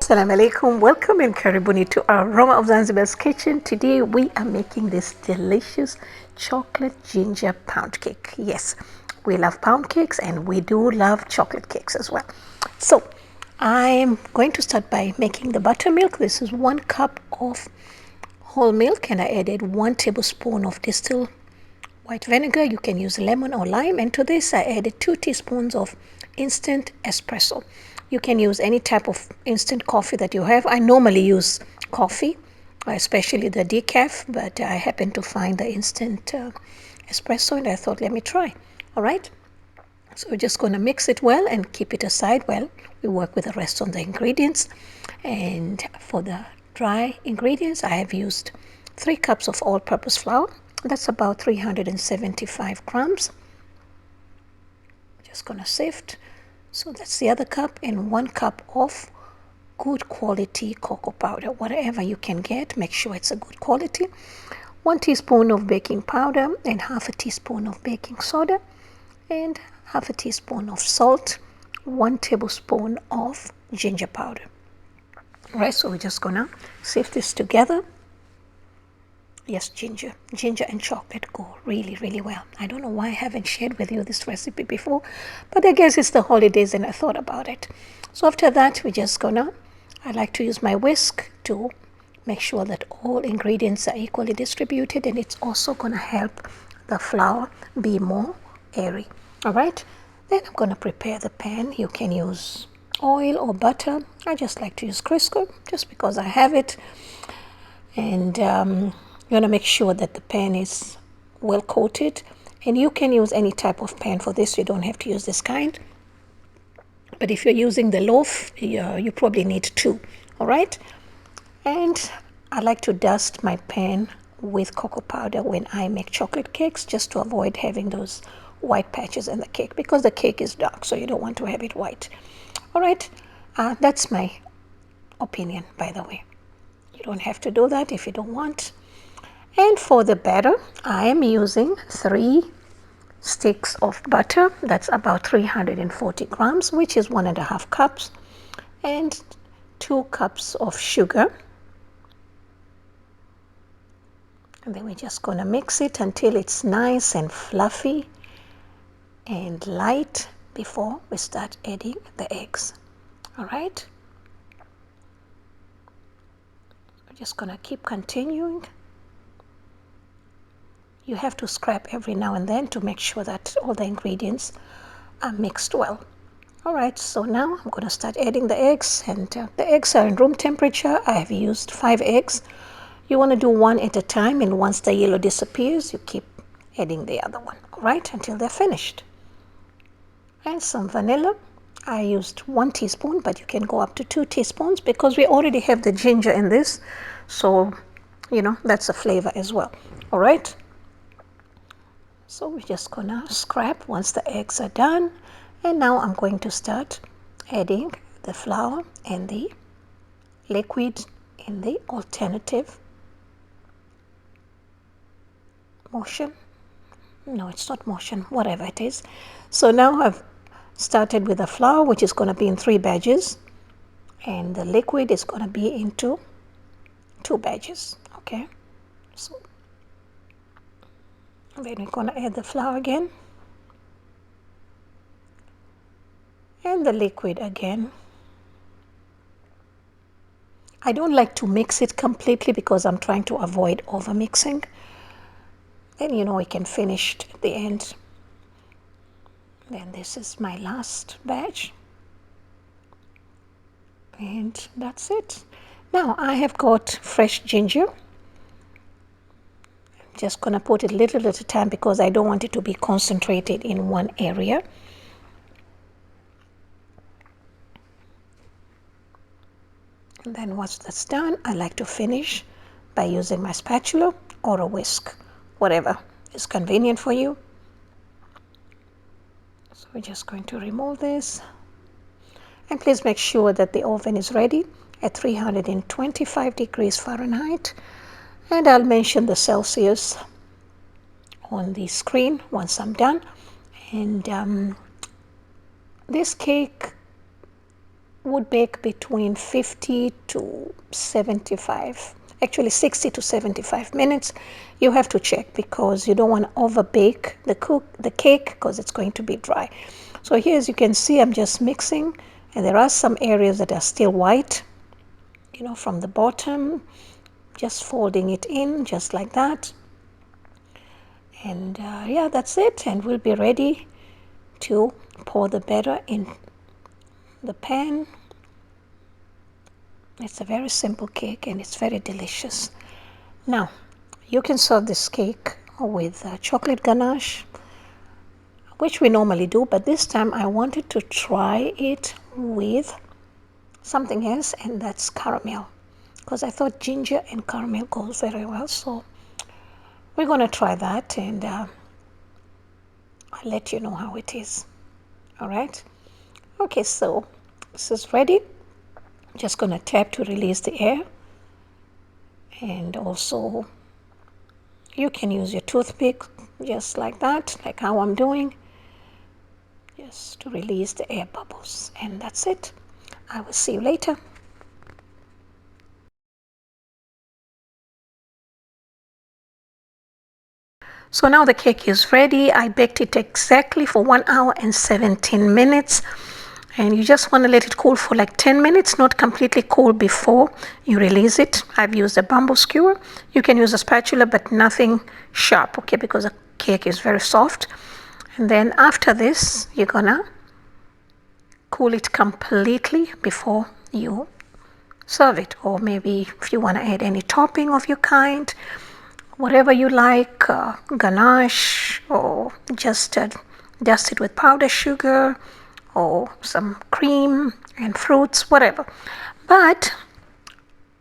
Assalamu alaikum. Welcome and karibuni to Aroma of Zanzibar's kitchen. Today we are making this delicious chocolate ginger pound cake. Yes, we love pound cakes and we do love chocolate cakes as well. So I'm going to start by making the buttermilk. This is 1 cup of whole milk and I added 1 tablespoon of distilled white vinegar. You can use lemon or lime, and to this I added 2 teaspoons of instant espresso. You can use any type of instant coffee that you have. I normally use coffee, especially the decaf, but I happened to find the instant espresso and I thought, let me try. All right, so we're just going to mix it well and keep it aside while we work with the rest of the ingredients. And for the dry ingredients, I have used 3 cups of all-purpose flour. That's about 375 grams. Just going to sift. So that's the other cup, and 1 cup of good quality cocoa powder. Whatever you can get, make sure it's a good quality. 1 teaspoon of baking powder and half a teaspoon of baking soda and half a teaspoon of salt, 1 tablespoon of ginger powder. All right, so we're just gonna sift this together. Yes, ginger and chocolate go really, really well. I don't know why I haven't shared with you this recipe before, but I guess it's the holidays and I thought about it. So after that, we're just gonna, I like to use my whisk to make sure that all ingredients are equally distributed, and it's also gonna help the flour be more airy. All right, then I'm gonna prepare the pan. You can use oil or butter. I just like to use Crisco just because I have it. And you want to make sure that the pan is well coated, and you can use any type of pan for this. You don't have to use this kind, but if you're using the loaf, you probably need 2. All right, and I like to dust my pan with cocoa powder when I make chocolate cakes, just to avoid having those white patches in the cake, because the cake is dark, so you don't want to have it white. All right, that's my opinion, by the way. You don't have to do that if you don't want. And for the batter, I am using 3 sticks of butter. That's about 340 grams, which is 1.5 cups, and 2 cups of sugar. And then we're just going to mix it until it's nice and fluffy and light before we start adding the eggs. All right, we're just going to keep continuing. You have to scrap every now and then to make sure that all the ingredients are mixed well. All right, so now I'm going to start adding the eggs, and the eggs are in room temperature. I have used 5 eggs. You want to do 1 at a time, and once the yellow disappears, you keep adding the other one, all right, until they're finished. And some vanilla. I used 1 teaspoon, but you can go up to 2 teaspoons because we already have the ginger in this, so you know that's a flavor as well. All right, so we're just gonna scrap once the eggs are done, and now I'm going to start adding the flour and the liquid in the alternative motion. No, it's not motion, whatever it is. So now I've started with the flour, which is going to be in 3 batches, and the liquid is going to be into 2 batches. Okay, so then we're going to add the flour again and the liquid again. I don't like to mix it completely because I'm trying to avoid over mixing. Then you know we can finish at the end. Then this is my last batch, and that's it. Now I have got fresh ginger. I'm just gonna put it little at a time because I don't want it to be concentrated in one area. And then once that's done, I like to finish by using my spatula or a whisk, whatever is convenient for you. So we're just going to remove this, and please make sure that the oven is ready at 325 degrees Fahrenheit, and I'll mention the Celsius on the screen once I'm done. And this cake would bake between 50 to 75, actually 60 to 75 minutes. You have to check because you don't want to over bake the cake because it's going to be dry. So here, as you can see, I'm just mixing, and there are some areas that are still white, you know, from the bottom. Just folding it in just like that, and yeah, that's it, and we'll be ready to pour the batter in the pan. It's a very simple cake and it's very delicious. Now, you can serve this cake with chocolate ganache, which we normally do, but this time I wanted to try it with something else, and that's caramel, because I thought ginger and caramel goes very well. So we're going to try that, and I'll let you know how it is. All right. Okay, so this is ready. Just going to tap to release the air, and also you can use your toothpick just like that, like how I'm doing, just to release the air bubbles, and that's it. I will see you later. So now the cake is ready. I baked it exactly for 1 hour and 17 minutes. And you just want to let it cool for like 10 minutes, not completely cool before you release it. I've used a bamboo skewer. You can use a spatula, but nothing sharp, okay, because the cake is very soft. And then after this, you're gonna cool it completely before you serve it. Or maybe if you want to add any topping of your kind, whatever you like, ganache, or just dust it with powdered sugar, or some cream and fruits, whatever. But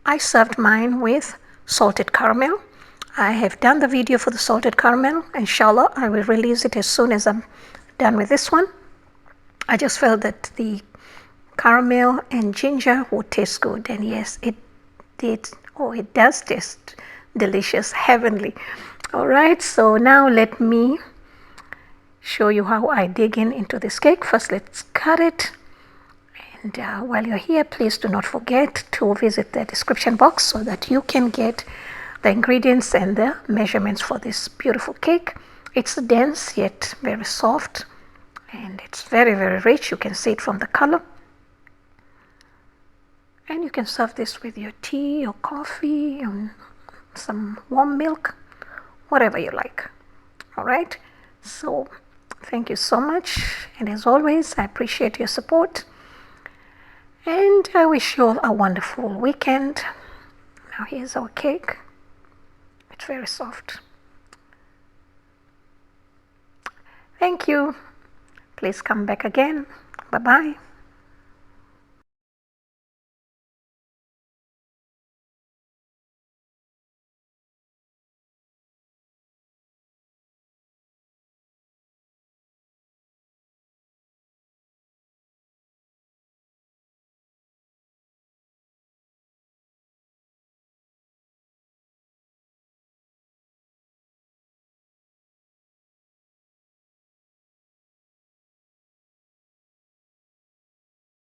I served mine with salted caramel. I have done the video for the salted caramel. Inshallah, I will release it as soon as I'm done with this one. I just felt that the caramel and ginger would taste good, and yes, it did. Oh, it does taste delicious, heavenly. All right, so now let me show you how I dig into this cake. First, let's cut it. And while you're here, please do not forget to visit the description box so that you can get the ingredients and the measurements for this beautiful cake. It's dense yet very soft, and it's very, very rich. You can see it from the color. And you can serve this with your tea or coffee and some warm milk, whatever you like. All right, so thank you so much, and as always, I appreciate your support, and I wish you all a wonderful weekend. Now here's our cake. It's very soft. Thank you. Please come back again. Bye bye.